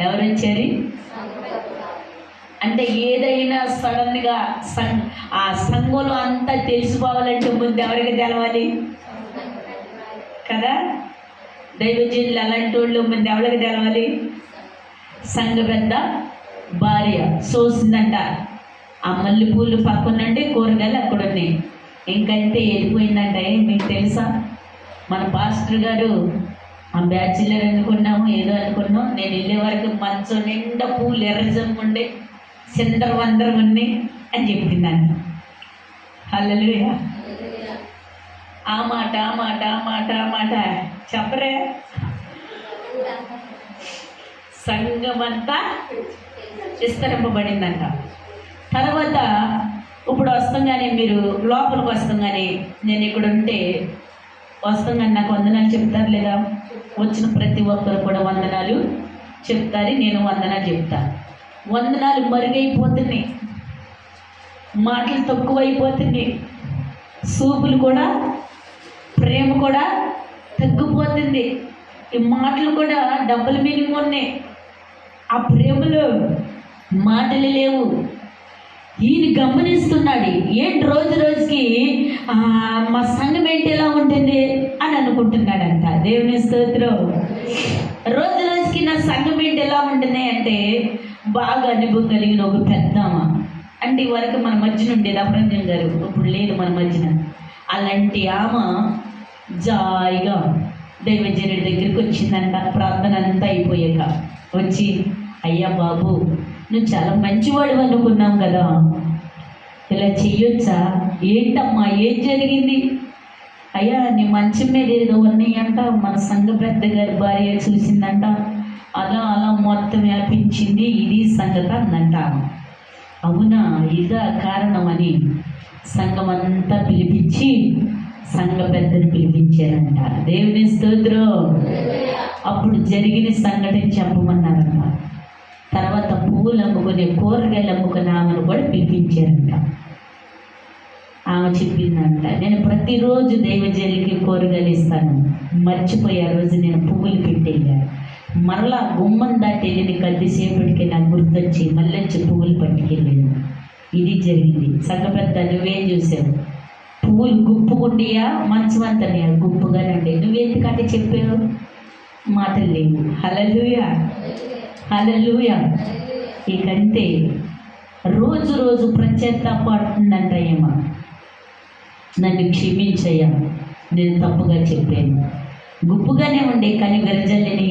ఎవరు వచ్చారు అంటే ఏదైనా సడన్గా ఆ సంఘంలో అంతా తెలిసిపోవాలంటే ముందు ఎవరికి తెలవాలి కదా? దైవజనులు అలాంటి వాళ్ళు ముందు ఎవరికి తెలవాలి? సంఘ పెద్ద భార్య చూసిందంట. ఆ మల్లెపూలు పక్కనండి, కూరగాయలు అక్కడ ఉన్నాయి. ఇంకంతే వెళ్ళిపోయిందంట. మీకు తెలుసా, మన పాస్టర్ గారు ఆ బ్యాచులర్ అనుకున్నాము, ఏదో అనుకున్నాం. నేను వెళ్ళే వరకు మంచం నిండా పూలు ఎర్రజమ్ముండే చిందరవందరం ఉన్నాయి అని చెప్పిందంట. హల్లెలూయా. ఆ మాట ఆ మాట ఆ మాట ఆ మాట చెప్పరే. సంఘమంతా విస్తరింపబడిందంట. తర్వాత ఇప్పుడు వస్తాగానే, మీరు లోపలికి వస్తాగానే, నేను ఇక్కడ ఉంటే వస్తాగానే నాకు వందనాలు చెప్తారు లేదా? వచ్చిన ప్రతి ఒక్కరు కూడా వందనాలు చెప్తారు, నేను వందనాలు చెప్తాను. వందనాలు మరుగైపోతున్నాయి, మాటలు తక్కువైపోతున్నాయి, సూపులు కూడా, ప్రేమ కూడా తగ్గిపోతుంది. ఈ మాటలు కూడా డబ్బుల మీనింగ్ ఉన్నాయి, ఆ ప్రేమలో మాటలు లేవు. ఈయన గమనిస్తున్నాడు, ఏంటి రోజు రోజుకి మా సంఘం ఏంటి ఎలా ఉంటుంది అని అనుకుంటున్నాడంట. దేవుని స్తోత్రం. రోజు రోజుకి నా సంఘం ఏంటి ఎలా ఉంటుంది అంటే, బాగా అనుభవం కలిగిన ఒక పెద్దమ్మ అంటే వరకు మన మధ్యన ఉండేది అబ్రహ్మం గారు, ఇప్పుడు లేదు మన మధ్యన. అలాంటి ఆమె జాయిగా దైవజనుడి దగ్గరికి వచ్చిందంట. ప్రార్థన అంతా అయిపోయాక వచ్చి, అయ్యా బాబు, నువ్వు చాలా మంచివాడు అనుకున్నాం కదా, ఇలా చెయ్యొచ్చా? ఏంటమ్మా, ఏం జరిగింది? అయ్యా, నీ మంచం మీద ఏదో ఉన్నాయంట, మన సంఘ పెద్ద గారి భార్య చూసిందంట, అలా అలా మొత్తం వ్యాపించింది, ఇది సంగతి అందంట. అవునా, ఇదా కారణం అని సంఘం అంతా పిలిపించి సంఘ పెద్దను పిలిపించారంట. దేవుని స్తోత్రం. అప్పుడు జరిగిన సంఘటన చెప్పమన్నారంట. తర్వాత పువ్వులు అమ్ముకునే, కూరగాయలు అమ్ముకునే ఆమెను కూడా పిలిపించారంట. ఆమె చెప్పిందంట, నేను ప్రతిరోజు దైవజనులకి కూరగాయలు ఇస్తాను, మర్చిపోయే రోజు నేను పువ్వులు పెట్టేయాను. మరలా గుమ్మం దాటి వెళ్ళిన కొద్దిసేపటికి నాకు గుర్తొచ్చి మళ్ళీ వచ్చి పువ్వులు పట్టుకెళ్ళాను. ఇది జరిగింది. సంఘ పెద్ద, నువ్వేం చూసావు? పువ్వులు గుప్పుకుండియా, మంచం అంతనే గుప్పుగానే ఉండే, నువ్వెందుకంటే చెప్పావు? మాటలు లేవు. హల్లెలూయా, హల్లెలూయా. ఇకంతే రోజు రోజు పడుతుందంట. ఏమో, నన్ను క్షమించయ్యా, నేను తప్పుగా చెప్పాను. గుప్పుగానే ఉండే కానీ విరజల్లని